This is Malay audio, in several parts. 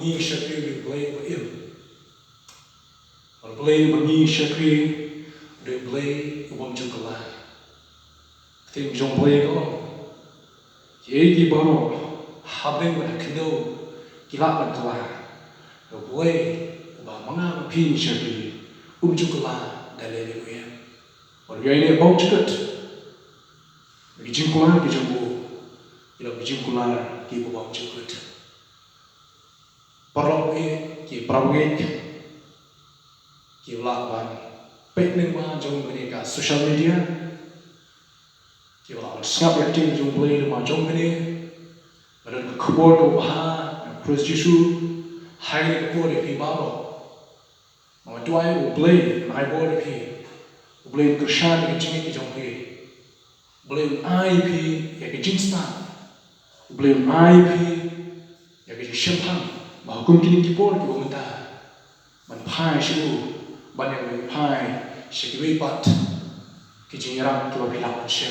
Ni shakri de blay ba im. Or blay ba ni shakri de blay ubam jukala. Tim jong blay ko. Ye baro habeng ba kino kilap ban kala. Blay ba mga pi shakri jukala dalele ko yan. Or yai ne bom jukat. Bijim kula bijambu. Ila bijim kula ki ubam jukat. Parok ki prawet ki lawan pekning ma jong bani ka social media ki lawan snap acting jong play ma jong bani badan ka khobor ko baha Chris Jisu hai ko de pi baro ma tuai u play mai bo de pi u play krishan ki jingi ki jong pi play ai pi ya ki jinsta play ai pi ya ki champagne mà hukum kini kipor ki bumta man phai shiu ban yang phai shikwi pat ki jingram ki bapila shem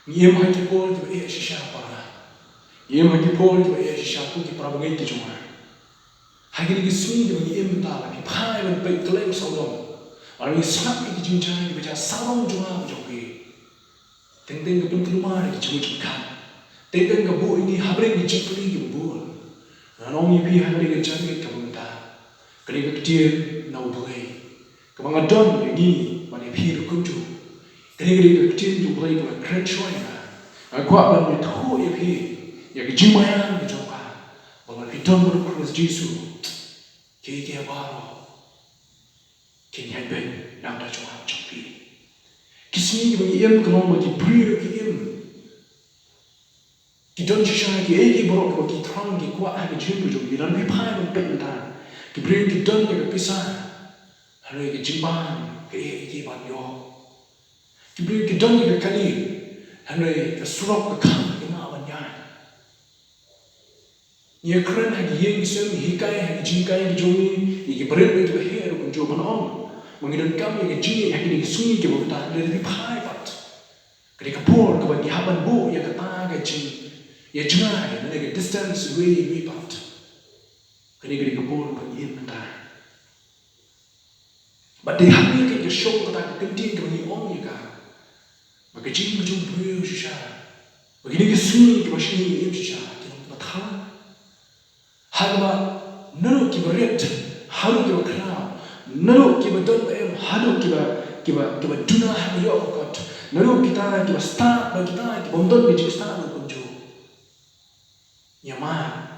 yem ha kipor ki e shisha para yem ha kipor ki e shisha ku ki prabugai ki juma ha ki suni ki yem ta la ki phai ban pe klem sodom ari snap ki jinjai ki ja salong juma jogi teng teng ki pun kelumar ki jumi kan teng teng ka bu ini habre ki jikli ki bu Nong pi hari ke jadi kemunta, kini kecil nau boleh, kemangan don ini mana pi rukutu, kini kecil tu boleh tu keren cuaca, aku akan beritahu ya pi, ya kejimayan kejokan, bahwa pi don berkurus Yesus, kaya baru, kini hebe nak dah cuaca capi, kismi bagi em kalau bagi beri bagi em. Ki don shisha ki egi borok ko ki thrang ki kwa ha ki jimbu jo ki ran bi phai ban pen ta ki bring ki don ki pisa hare ki jimban ki egi ban yo ki bring ki don ki kali hare ka surok ka kham ki ma ban ya ye kren ha ki yeng sem hi kai ha ki jing kai ki jo ni ki bring bi to he ro kun jo ban on mangidon kam ye ki jing ha ki suni ki bo ta le bi phai pat ki ka por ka ban ki ha ban bu ye ka ta ka jing ya jangan ada distance way apart. Kini kepon bagi kita. But they have to get show that continue bagi om ya. Maka jing jung bui shisha. Bagi ni suni ke masih ni shisha. Kita betul. Hagma nero ki beret haru ki bakra. Nero ki badon em haru ki ba duna haru yo kot. Nero kita ki start bagi kita ki bondon ki start kunju. Yaman,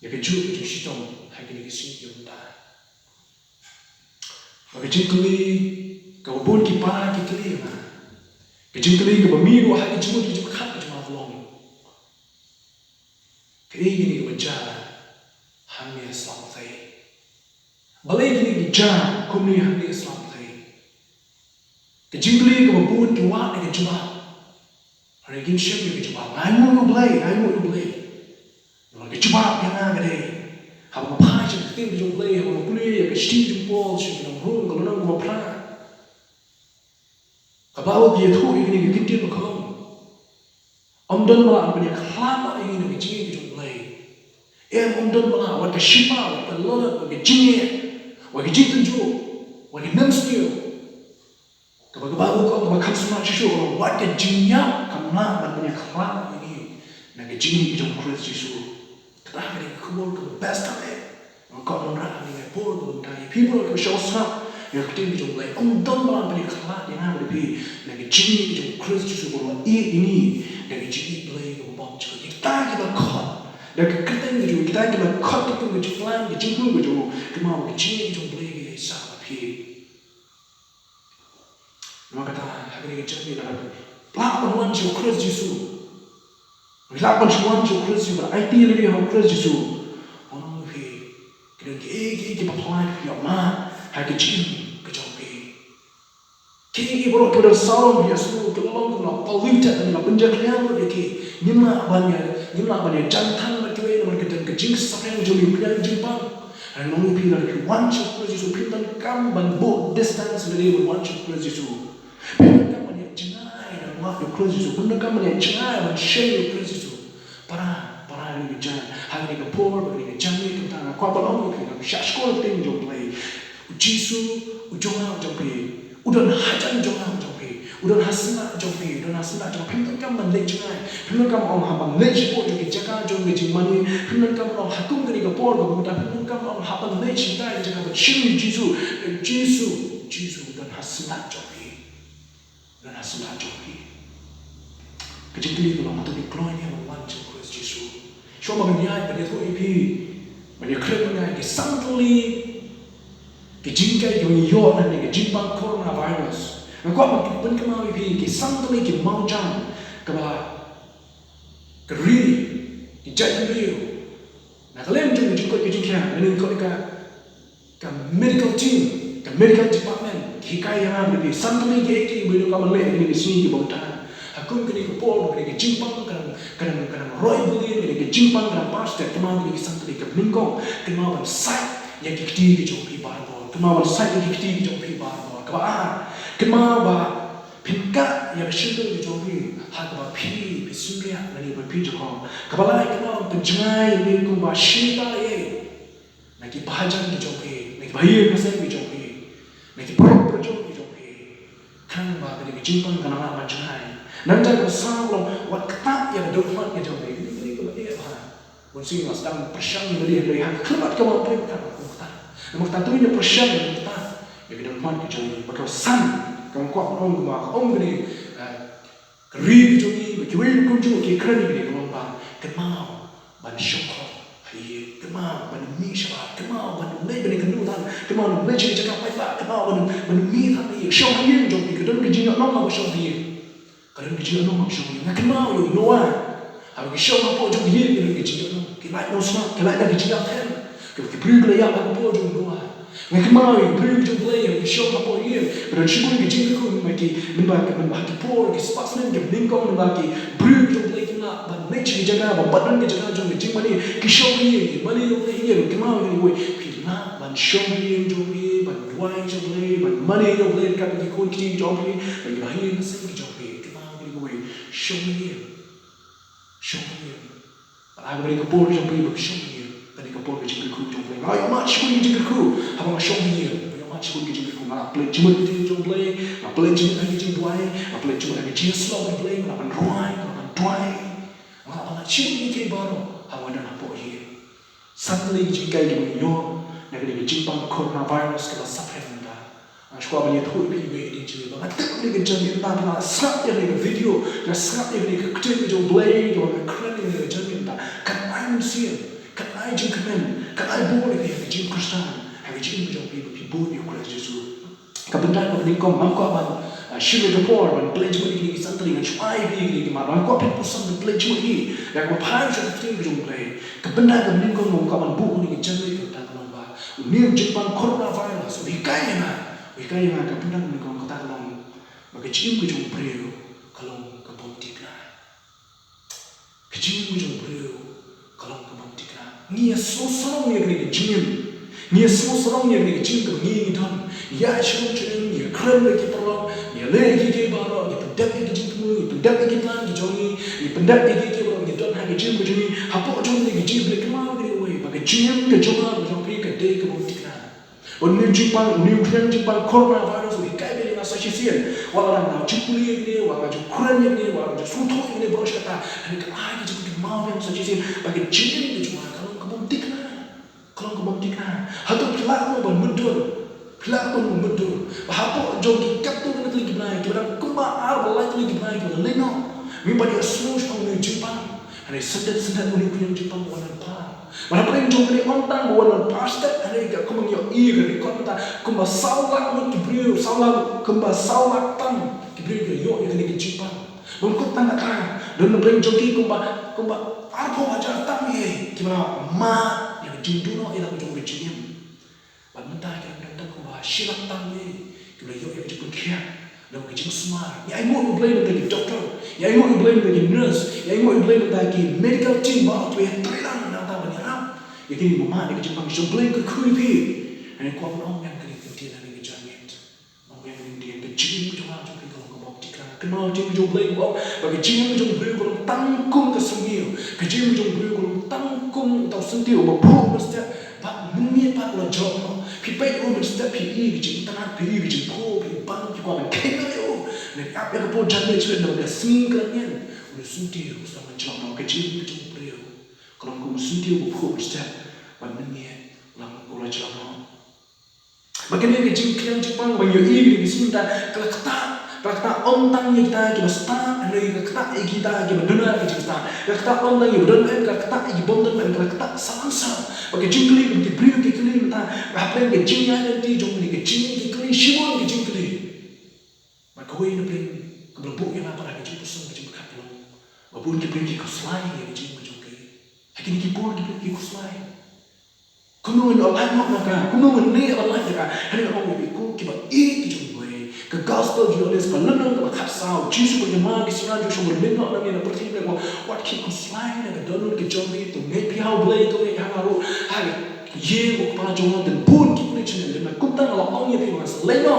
ya keju keju sitong hari ini sini kita. Keju kali, kau pun kipa kita ni mana? Keju kali kau bermiru hari keju kat keju maklum. Kali ini kau berjalan, hanya Islam saya. Balik ini berjalan, kau ni hanya Islam saya. Keju kali kau pun kiwa dengan keju. Hari ini siapa keju? Ayo boleh. Kecuali yang ada ni, hamba paham cakap tim jom play, hamba boleh, ya kesti jom ball, sih kita run kalau nak gua pernah. Kalau dia tu ini kita tu kau, amdan malah punya kelama ini kita jom play. Amdan malah, wak keshipa, wak lelak, wak jingye, wak jingtan jo, wak namstiu. Kalau kau makan semua sesuatu, wak jingnya, kamla punya kelama ini, nak jingye jom Chris Yesus. Kita ni kubur ke best time. Kau orang ni kubur ke benda. People ke show snap. Yang kita ni jumlah. Don malam beli kelak yang ada di. Lagi cini jum Chris Yesus baru ini. Lagi cini play ke bom juga. Kita cut. Lagi kita ni jum kita cut tu ke jumlah. Lagi cini ke jum. Kemau lagi cini jum play ke sama pi. Maka kata hari ni jadi dalam. Lapan jum Chris Yesus. Lapan cuan jauh Yesus, IT lagi yang Yesus. Orang lebih kena kita apply dia mana, hari kecil kejauhan. Kita baru pada salam dia semua kelong kelong polluted dan penjagaan lagi. Nimla banyak jantan mereka dan kecil sampai yang jauh punya jempang. Dan orang lebih lagi one jauh Yesus pintar kamban boat distance dari one jauh Yesus. Pintar jenai dan waktu Yesus. Pintar kamban jenai dan share Yesus. Para hari ni jan hari ni por hari ni jan ni kita nak kuat balong ni kita sekolah ting jom play jisu ujong jom play udah hajan jom play udah hasna jom play udah hasna jom pimpinan kam mandai jangai pimpinan kam orang habang lej po jom jaga jom lej mani pimpinan kam orang hakum kini ke por ke bukan pimpinan kam orang habang lej cinta jaga bercium jisu udah hasna jom play udah hasna jom play kejadian kalau matu di kloin yang memanjang Kristus Yesus. Cuma menyai pada tu ipi, menyekret menyai kesantuli, kejingkai kemenyor dan kejimbang coronavirus. Maka makin pun kemau ipi kesantuli kemau jam, keri, kejadian beliau. Nak kalian juga jengkot kejingkai, menengkot ke medical team, ke medical department, hikai yang ada di santuli keki beliau kamu leh ini di sini di bawah. Aku kini ke Paul, kini ke Jimpang, kadang Roy William, kini ke Jimpang, kadang Pastor, kemau kini ke Santri ke Meningkong, kemau site yang kikti ke Jompi Barbor, kemau site yang kikti ke Jompi Barbor, kemau pinka yang bersyukur ke Jompi, kemau pi surya lagi berpi Jompi, kemau penjengai ni kemau syita ye, lagi bahagian ke Jompi, lagi bahaya pasal ke Jompi, lagi perut berjumpa ke Jompi, kan kini ke Jimpang, kan anak penjengai. Nanti kalau salam, wat ketat yang doa yang jauh ini kalau ia apa, mungkin sedang persiang dari hati kemat kamu apa yang kamu kata tu ini persiang yang ketat yang kita doa yang jauh, maka san kamu kuat orang ini keri jauh ini, berkiwin kunjung kekeren ini kamu bang, kemau ban syukur, hari kemau ban misal, kemau ban lebih kendutan, kemau lebih jaga baik, kemau ban mihar ini, syukur yang jauh ini, kedua kejinak nama syukur ini. Kadang kecil orang macam ni, nak kenal you know Harus kisah apa jom dia kadang kecil orang, kelak no smart, kelak dah kecil kan, kita beri belajar apa jom doa. Nak kenal you beri jom belajar, kisah apa dia, kadang syukur kecil aku membagi por, kisah ni kita lingkong membagi beri jom belajar nak, banyak jaga, badan jaga jom kecil mana, kisah dia, mana jom belajar, kenal you ni, kita ban syukur dia jom belajar, ban doa jom belajar, ban mana jom belajar, kat ikut kecil jom belajar, bagi bahaya nasib jom belajar. Show me. Aku beri kapur jom beri show me. Beri kapur ke jengkel ku jom beri. Ayo mak show me jengkel ku. Abang show me. Ayo mak show me jengkel ku. Malah play cuma ke jom beri. Malah play cuma lagi jeng duai. Malah play cuma lagi jeng slow beri. Malah pan ruai, malah duai. Malah show me ke baru. Abang dah nampak ye. Suddenly jengkel jeng yo. Nak kena jimpang coronavirus kalau sampai rendah. Aku abang tu ibu ini jadi banget. Ni kerjaan kita nak serap yang ni video, nak serap yang ni kerja jom blade, orang keren yang kerjaan kita. Kan I museum, kan I jom kemen, kan I boleh ni jom Kristen, hari jom jom ibu ni Kristus Yesus. Kebenaran ni kau mampu abang syukur dapur, abang blade cuma ni santri, dengan cuai ni mana, kau pergi pusat ni blade cuma ni, yang kau paham syukur tu jom blade. Kebenaran ni kau mampu abang buku ni kerjaan ni kita tak nampak. Ni jumpa coronavirus, hikai na. Hikai yang agak benar ni kalau kata kalau bagi cium ke jom beriu kalau kebuntik na, cium ke jom beriu kalau kebuntik na. Ni seorang yang ni cium, ni seorang yang ni cium ke ni dan ya cium cium ni keren lagi perlu, ni lagi ke baru, ni pendak lagi cium tu, ni pendak lagi plan ke joni, ni pendak lagi ke baru, ni dan hari cium ke joni, apa jom lagi cium lagi kemau ke ni, bagi cium ke jom pergi ke day kebuntik na. New Jepang coronavirus hikai beli masa sisian. Walau orang jepuli ini, walau Ukraine ini, walau Suto ini berusaha kata, hari kelai kita juga mau yang masa sisian. Bagi jin itu cuma kalau kebuntik na, atau pelak pun mundur, Bahapo jom kita tu nanti lagi naik, kita kumba lagi naik, kita leno. Mimpi dia semua orang Jepang, hari sedang punya Jepang warna apa? Mana paling jom ni ontang buat pastor hari ke kau mengiyo iya ke kota kumba saulak mun kibriu kumba saulak tan kibriu ke yo yang ni Jepang mun kota nak dan paling joki kumba apa aja tan ye gimana ma yang jinduno ila jom berjim ban mentah yang datang kumba silak tan ye kibriu yo yang Jepang kia dan kecil semar ya ibu blame lagi doktor ya ibu blame lagi nurse ya ibu blame lagi medical team bawa tu yang terang ya kini mama ni kecil pang jomblay ke kuipi, ini kau orang yang kini kenti dari kejadian, orang yang kini kecil macam apa jomblay kalau kau bawa tikar, kenal kecil jomblay kau, bagi kecil jomblay kalau tangkum kesungguh, kecil jomblay kalau tangkung atau sentiu berbuat mesti bak menit bak lo jono pi pai o mesti pi i jing tanat pi i jing po pi bang pi kwa ben kena yo ne ap ya po janne chwe no ga sing kan yen o sentiu sama jono ke jing jing preo kalau ko sentiu berbuat mesti bak menit lang ko lo jono makanya ke jing kian Jepang bang yo i di sini kalau kata ontang kita kita start dari kata kita kita benar kita kata ontang kita benar kata kita bondan dan kata salangsa bagi jingkli di brio kikli kita apa yang jingnya nanti jom ni jing kikli simon jingkli maka ini bring keberbuk yang apa lagi jing pesan jing katlo babun di bring kikos lain yang jing jingkli hakini kipur di bring kikos lain kuno Allah maka kuno ni Allah jika hari orang biku kiba itu the gospel journalist kalana ka khasao jisu ko jama ki sura jo shomor minno na ni na prathi ne ko what keep on slide na donor ki jombi to ne pi how blade to ne haro ha ye ko pa jo den pun ki ne chen le ku ta la ong ye pi mas le no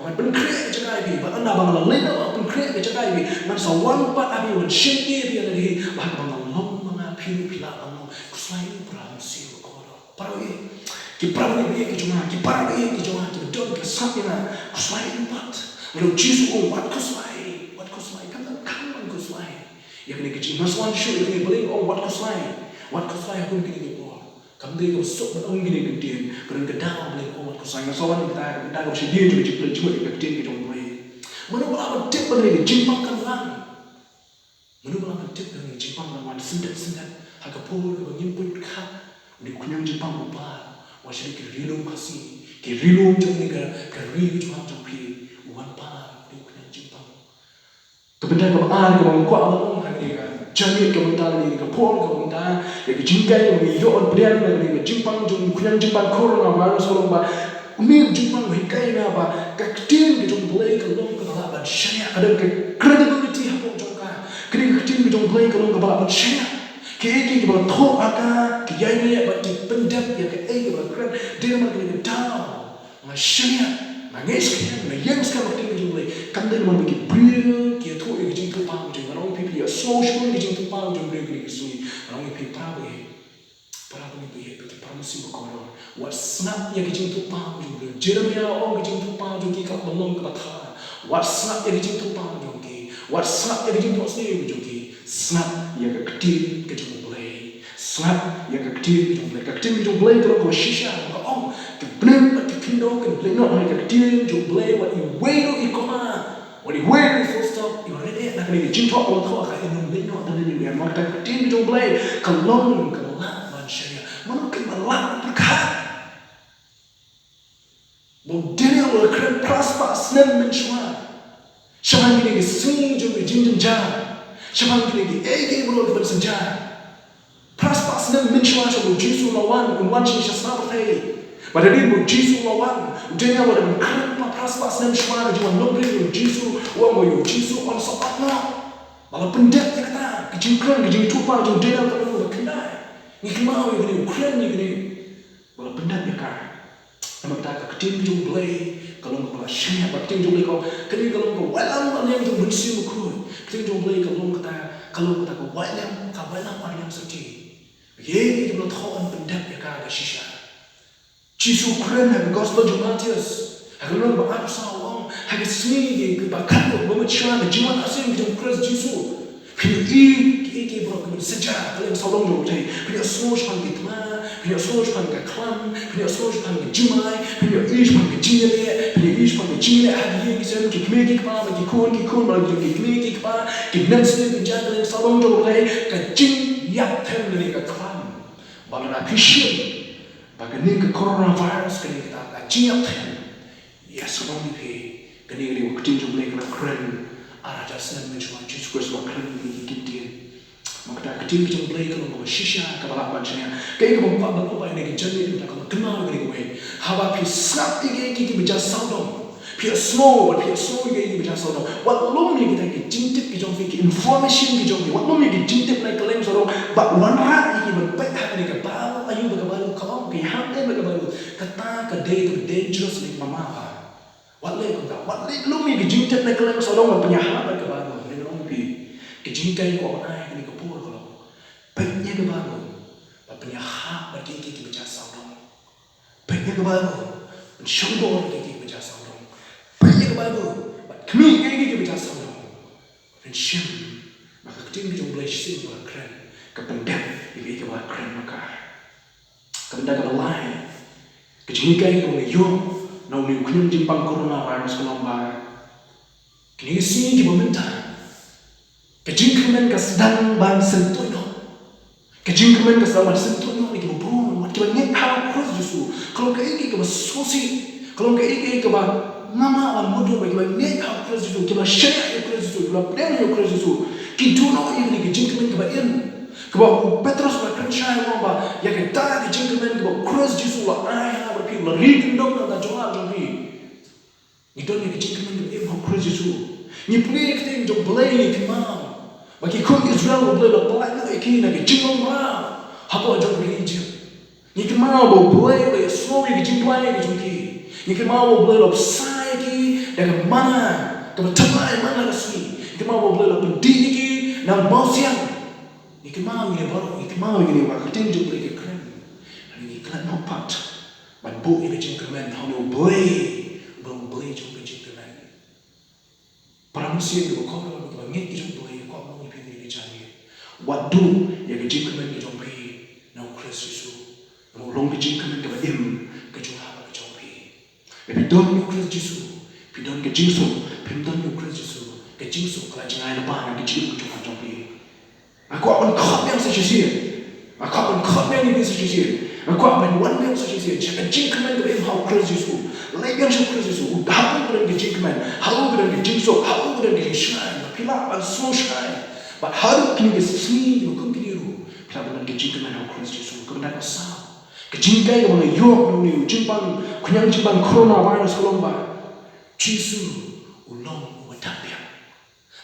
ma ben create ja kai bi ba na ba la le no ben create ja kai bi man sa one part abi one shin ye bi na hi ba ka ba long ma pi la no ku slide pra si ko para ye ki para ye ki joma ki para ye ki joma ki don ki sapina ku slide empat lalu jisu ko wat ku slide kan kan ku slide ya kene ki mas wan shu ni beli on wat ku slide aku kini ko kam de ko sok ba on gini ke tien kan ke daw beli on wat ku slide so wan kita ko shi dia ju ji ju ke tien ki jom beli mana ba tip ba ni jimpang kan lang mana ba tip ni jimpang kan wan sendet ha ka po ko nyimput ka ni kunyang jimpang ba washiri ki rilum kasi ki rilum jom ni ka ri ju ha jom pi wan pa ni kunyang jimpang to benda ka an ka ko ba ong ha ni ka jani ka benda ni ka pol ka benda ya ki jingkai ni yo on brian ni ka jimpang jom kunyang jimpang corona virus ko ba umi jimpang hi kai na ba ka tin ki jom boleh ka long ka ba shania ada ka credibility ha po jom ka kini ka tin ki jom boleh ka long ka ba shania ki ba tho aka ki yai ni ba ki pendap ya ka ai ba kran dia ma ki down ma shania ma nges ki ma yang ska ma tin ki boleh kan de ma ki brio ki tho ki jing tu pa jing rong pi ya social ki jing tu pa jing brio ki sui rong pi pa ni bi ki pa ma si ko ro what snap ya ki jing tu pa jing brio jeremia ong ki jing tu pa jing ki ka long ka tha what snap ya ki jing tu pa jing ki what snap ya ki jing tu se jing ki snap ya ka ktin ke jong boleh snap ya ka ktin ke jong boleh ka ktin ke jong boleh to ko shisha ko ong ke bnem ke kindo ke boleh no ka ktin jong boleh what you wait to ikoma what you wait full stop you ready na ka ni jing to ko to ka in boleh no dan ni ya ma ka ktin ke jong boleh ka long ka la man sharia man ke la ka bo daniel will create prosper snem men shwa shaman ni sing jong jing ja Siapa lagi? Ege bro kita bersenja. Praspas nem mencuba sebab Yesus lawan kumwan sih siapa tadi. Pada dia bu Yesus lawan. Dia ada berkata praspas nem cuba cuma nombor Yesus. Uang boyu Yesus on sapatna. Malah pendet dia kata kejingkran kejing tupa jauh dia kalau berkenai. Ni kemau ini Ukraine ni ini. Malah pendet dia kata. Nama kita ketim jauh belai. Kalau ngapa sih apa ketim jauh belai kau. Kini kalau ngapa walau mana yang jauh bersih mukul. Ketim jauh belai kalau kita ko walam walam sati ye ki blo thon pendak ya ka shisha jisu kren ha gospel jumatius ha lo ba ap sa wong ha ke sni ye ke ba kan lo mo chwa de jiwan asim ki kres jisu pi ki bro ko seja ko so long jo te pi so shan ki tma pi so shan ka klam pi so shan ki jimai pi ish man ki jinele pi ish man ki jinele ha ye ki sem ki kme ki pa ki kun ba ki kme ki pa ki nam se ki jangle so long jo te ka jing yap them ni ka klam ba na pi shi ba ka ni ka coronavirus ka ni ka jing yap them yes so ni pi ka ni li wakti jo ble ka kren ara just nem mention Jesus Christ wa kren ni ki tin makta ketim jom blai kalau ngom shisha ka bala banchanya kai ko pa ba ko ba ne ki jani ta ko kna ngi ko we haba pi sap ki ki bija saudom pi snow ki bija saudom wat lom ni kita ki jintip ki jom ki information ki jom wat lom ni ki jintip na kalem so ba wan ra ki ba pa ha ni ka ba ayu ba ka ba ka ba ki ha de ba ka ba kata ka dangerous ni mama ba wat le ko ta wat le lom ni ki jintip na kalem so ba punya ha ba ka ba ni lom pi ki jingkai ko ba ai ni ko pur ko penye ke baru penyahat bagi kita baca saudara. Banyak kebaru, mensyukur bagi kita baca saudara. Banyak kebaru, kami kita baca saudara. Mensyam, maka kita jom boleh sih buat keren. Kependak kita buat keren maka. Kependak kalau lain, kejenikan kita boleh yo, nak boleh kunyum jimpang coronavirus kelambar. Kini sini kita minta. Kejengkeman kesedang ban sentuh no. Kejengkeman kesedang ban sentuh no ni kita berun, kita nyek hal cross Yesus. Kalau kayak kita sosi, kalau kayak kita nama ban mudah bagi kita nyek hal cross Yesus, kita share cross Yesus, kita plan cross Yesus. Kita no ini kejengkeman kita in. Kita Petrus berkata saya bahwa ya kita kejengkeman kita cross Yesus lah ayah berpikir lah rindong nak jual jadi. Itu ni kejengkeman kita cross Yesus. Ni boleh kita jom boleh kemau. Bagi kau Israel boleh berpelan lagi kini nak jengong bah, apa jom religion. Ni kemau boleh boleh semua yang jengtuan yang jengki. Ni kemau boleh bersai lagi dengan mana, kebetulan mana resmi. Ni kemau boleh berdiri lagi dan mau siang. Ni kemau ini baru, ni kemau ini waktu jom boleh keren. Ini keren nampak. Bantu ini jengkeman, hanya boleh jom jengkeman. Para musim itu kau orang itu banyak jom boleh. Waduh, ya kejengkeman ke jompi, nak Kristus Yesus, nak long kejengkeman ke badim, kejunglah ke jompi. Pidon nak Kristus Yesus, pidon kejengsu, pidon nak Kristus Yesus, kejengsu kalau jangan lepas nak kejeng kejunglah jompi. Aku akan kau yang sejujurnya, aku akan kau yang ini sejujurnya, aku akan wan yang sejujurnya. Jika kejengkeman ke badim hau Kristus Yesus, layan si Kristus Yesus, hau beran kejengkeman, hau beran kejengsu, hau beran kejengsan, pilih semua shine. But how can you see you come to you? Kita benar kejengkeman dengan Kristus Yesus. Kebenar asal. Kejengkai yang mana yok ni jimpang kunyang jimpang coronavirus kelomba. Yesus ulong wadapnya.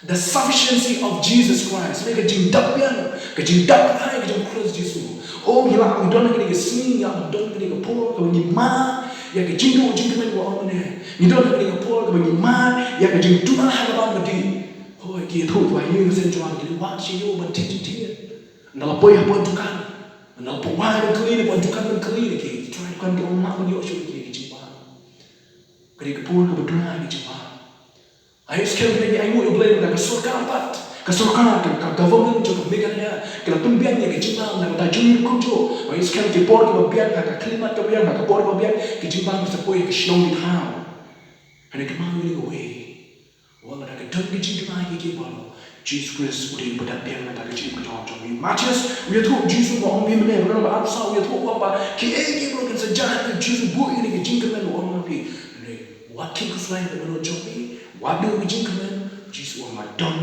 The sufficiency of Jesus Christ. Mereka kejengdapian, kejengdapian Kristus Yesus. Oh hilang udon lagi kesini, yang udon lagi kepol, kebanyima, yang kejengkeman gua amane. Udon lagi kepol, kebanyima, yang kejengtuan hadapan berdiri. Oh, kita tahu bahawa yang senjuang ini wajib yo bertitik-titik. Nalar boy apa dukan, nalar pawai berkeli, dukan berkeli lagi. Try dukan ke orang mana yo show lagi jumpa. Kali kepul kebetulan lagi jumpa. Ayo sekarang lagi ayo yo boleh nak kesurkan empat, kesurkan ke government juga meganya. Kalau pembian yang jumpa nak tajun kunjo. Ayo sekarang kepul kebebian nak klimat kebebian nak kepul kebebian kejumpa bersepoi ke snow di town. Hanya kemana ini gue. Wala ada kedeng kejengkeman lagi baru. Jesus Christ udah berdapian dengan kejengkeman macam-macam. Matius, we tahu Jesus mau ambil mana? Berapa absal we tahu apa? Kita bukan sejarah Jesus buat ini kejengkeman orang lagi. Wakil kesulitan dengan joki, waduh kejengkeman Jesus Ramadan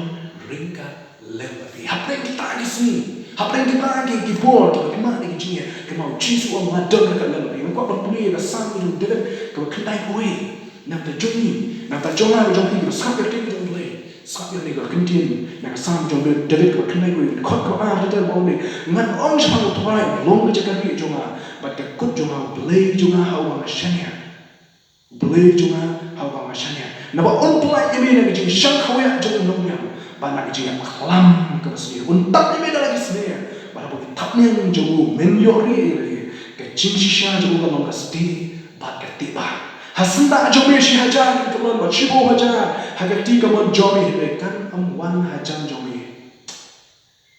ringkat lewat. Apa yang kita di sini? Apa yang kita lagi kibor kita kemana lagi jengnya? Kemau Jesus Ramadan ringkat lewat. Engkau berpulih kesan itu dengan kau kenai kue. Nak terjuni, nak terjongah berjongki kita sakit kita boleh, sakit ni kalau kentin, nak sam jong David kalau kenai gue, kau ada bau ni, ngan orang siapa tu orang, long kejakan dia jongah, baca kut jongah boleh jongah hawa masyanya, boleh jongah hawa masyanya. Napa on pelai ini nak jadi syang kawai jong nongnya, banyak jadi kelam kebersih, untak ini dah lagi sebenarnya, pada bukti tapnya jauh menyori lagi, kecing sisa jauh kalau kasih, bakat tiba. Hasenda jomi si hajar keman bacibo hajar hagati keman jomi kan amwan hajar jomi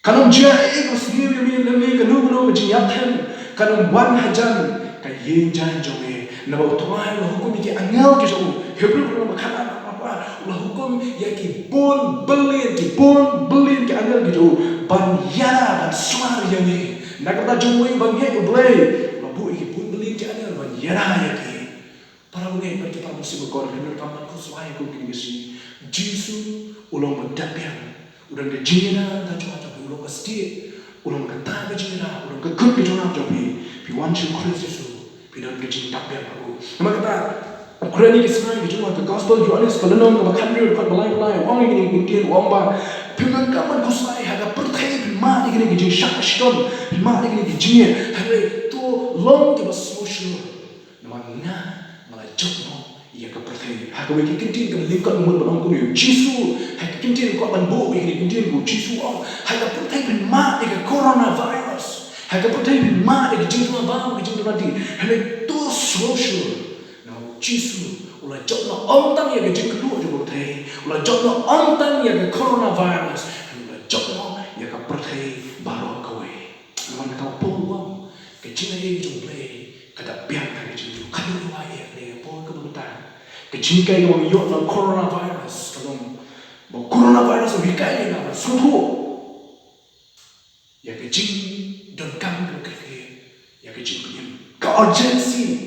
kanum jai ko sigi mi lemi kanu no jiyaten kanum wan hajar kayen jan jomi na ba tuai lo hukum ki angel ki jo hebrew no makana apa lo hukum ya ki bon belin ki angel ki jo ban ya ban suar ya ni na kata jomi ban ye blay lo bu ki bon belin ki angel ban ya ya ki para ulai bagi para muslim kor benar paman ko suai ko kini besi Jesus ulong berdapian ulang ke jina da jua jua ulong ke setiap ulong ke tabe jina ulong ke kut ke jona jua pi wan chu Kristus Yesus pi dan ke jina dapian aku nama kata Ukraini ke senai ke jua ke gospel Yohanes kelenong ke bakan dia kat belai wang ini mungkin wang ba pingan kaman ko suai haga pertai pi ma ini ke jina syak shton pi ma ini ke jina haga tu long ke basosyo nama na jumbo ia kepercayaan. Hak bagi kentin kan lingkar umur orang kuno. Jisu hak kentin kau banbu ini kentin ku Jisu. Hak kepercayaan mak ia coronavirus. hai cái protein bị ma để chính chúng ta bao cái chính chúng ta đi hai cái tu social nó Jesus là chọn nó ông tăng như cái chính cái lúa cho bộ thầy là chọn nó ông tăng như cái coronavirus là chọn nó như cái protein bảo cầu ấy mà người ta bông bông cái chính này chúng lấy cái đặc biệt cái chính chúng khăn như vậy để bông cái bông ta cái chính cái nó dọn nó coronavirus cái nó coronavirus vì cái này là số thuốc cái chính đơn cam cái chính cái urgency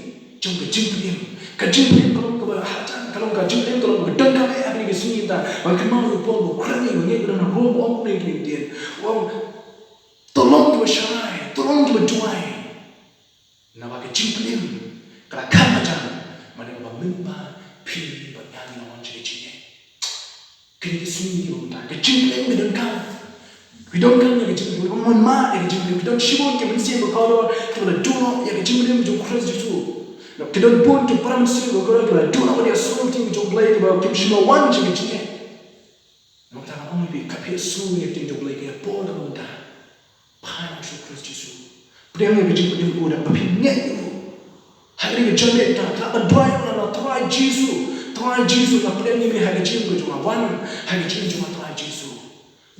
trong cái chính cái chính kalau cái hajat kalau cái chính kalau cái đơn cam ấy cái suy nghĩ ta và cái mau được bông một khăn như vậy nó rôm ông này liền tiền ông tolong kita shine tolong kita juai nama cái chính cái khăn hajat mà để mà mình ba phi và nhà nó ăn chơi chính cái suy nghĩ của ta cái chính cái đơn cam we don't come here to do one ma we don't shibon ke mensi ko ko to la duno ya ke jimre jo cross jisu no ke don't put to promise ko ko to la duno ya so ting jo play ba ke shima one je ke no ta na only be kaphe so ye ting jo play ke po da ba pa so cross jisu prem ne ke jimre ko da ba phi ne hari ke jame ta ta ba dry na try jisu na prem ne me ha ke jim ko jo one ha ke jim jo try jisu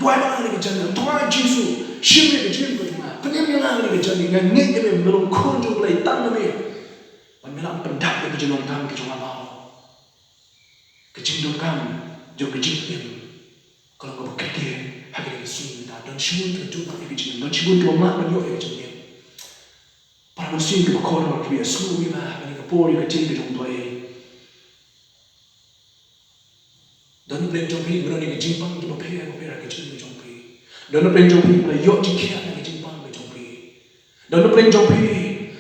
Dua orang ni kerja ni, Tuhan Yesus, siapa kerja ni cuma, penyembilan ni kerja ni, ngek ni belum kunjung lagi tangan ni, penyembilan pendak ni kerja nongkang kerja mau, kerja nongkang, jo kerja ni, kalau kau bekerja, hari ni sini dah, dan siapa kerja tak kerja ni, dan siapa kerja mak dan yo kerja ni, para manusia kerja korang kerja semua ni lah, hari ni kapor kerja kerja ni. Dan plan jompi berani ke jimpang tu bapaya ke jompi. Dan plan jompi la yok jikia ke jimpang ke jompi. Dan plan jompi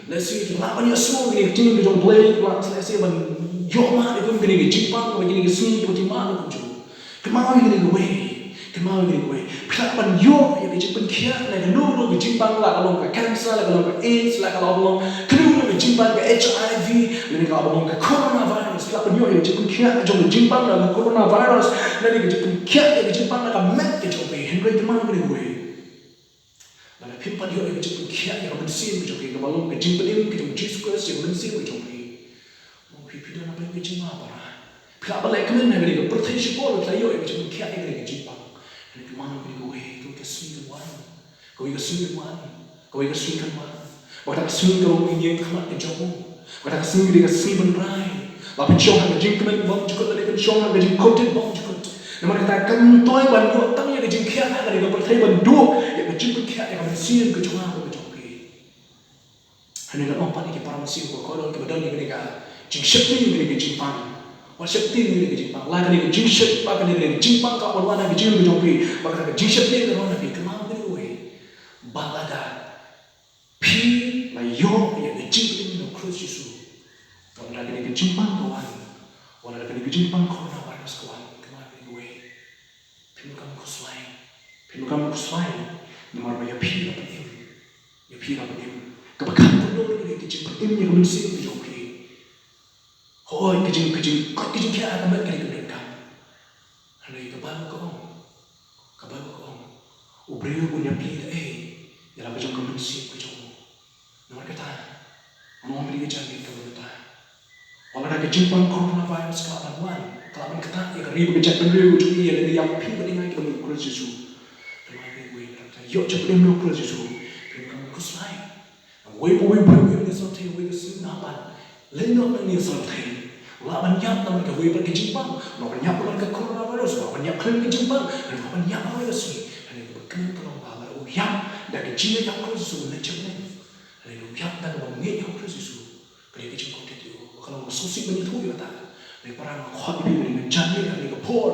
la si la banyak semua ni ke jompi la si ban yok ma ke ke jimpang ke sini ke jimpang ke jompi. Kemau ke we. Pihak ban yok ya ke jimpang kia la ke lu ke jimpang la kalau ke cancer la kalau ke AIDS la kalau ke jimpang ke HIV la kalau ke coronavirus la ban yok ya jimpang kia jom jimpang la coronavirus la ke jimpang la mek ke jompi henry kemau ke we. La phim ban yok ya jimpang kia ya ban sim ke jompi kalau ke jimpang ke jom Jesus Christ ya ban sim ke jompi. Mau hidup na ban ke jimpang apa? Pihak balai kemen na ke protection pol la yok ya jimpang kia ke jimpang. Henry kemau ke we ke sini kan wan. Kau ke sini kan wan. Waktu kesini kalau ingin kemat ke jauh, waktu kesini dia kesini berai. Lapan syong ada jing kemen bang cukup ada kan syong ada jing konten bang cukup. Nama kita kentoi bandu tang ya jing kia ada kan pertai bandu ya jing kia ya kan sini ke jauh ke jauh. Hanya nak mampan ini para masih kalau kita dah ni mereka jing shakti ni mereka jing pang. Wah shakti ni mereka jing pang. Lah kan ini jing shakti, lah kan ini jing pang kau berwana ke jing ke jauh. Maka jing shakti kan orang ni kenal ni we. Balada. Pi la yo ya ke jing ni cross Yesus. Wala lagi ke jimpang kawan. Wala lagi ke jimpang coronavirus kawan. Kemana ni we? Pinukam kuslai. Nomor ya pi la pedim. Ya pi la pedim. Kebakan pun ni ke jimpang ini yang mesti ke jompi. Hoi ke jing kia akan mek ke dekat. Hari kebawa kau. Ubriu punya pi ya la bejong ke mesti ke jom. Nomor kata, mau beli jadi kebetulan. Walau ada kejimpang coronavirus kelaban kelaban ketat ya ribu kejat beliau curi ya dari yang pin beringai kita mengukur Yesus. Terima gue kata, yuk cepat mengukur Yesus. Terima kuslai. Gue ni sote gue kesin napan. Leno ni sote. Laban nyap naman ka gue berkejimpang. Laban nyap naman ka coronavirus. Laban nyap kalian kejimpang. Laban nyap naman ka sih. Hari itu berkenan tolong balar. Uyap dari kecil yang kau Yesus menecapnya. Uyap dan wangi yang kau Yesus. Kaya kecil kau itu. Kalau sosik banyak tu ya tak. Mereka orang khot ini mereka jangan mereka por.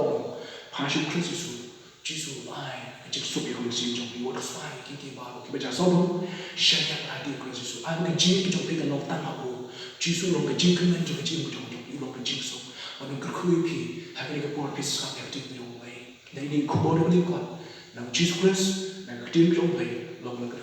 Passion Yesus. Yesus lai. Kecil sup yang mesti jompi. Wadah sai kita baru kita baca sobo. Syariat hati Yesus. Aku kecil kita jompi kan noktan aku. Yesus long kecil kan juga kecil jompi. Long kecil so. Orang kerkui pi. Hari kita por pisah yang kecil jompi. Dan ini kubur ni kuat. Nam Yesus Kristus. Nam kecil jompi. Long kecil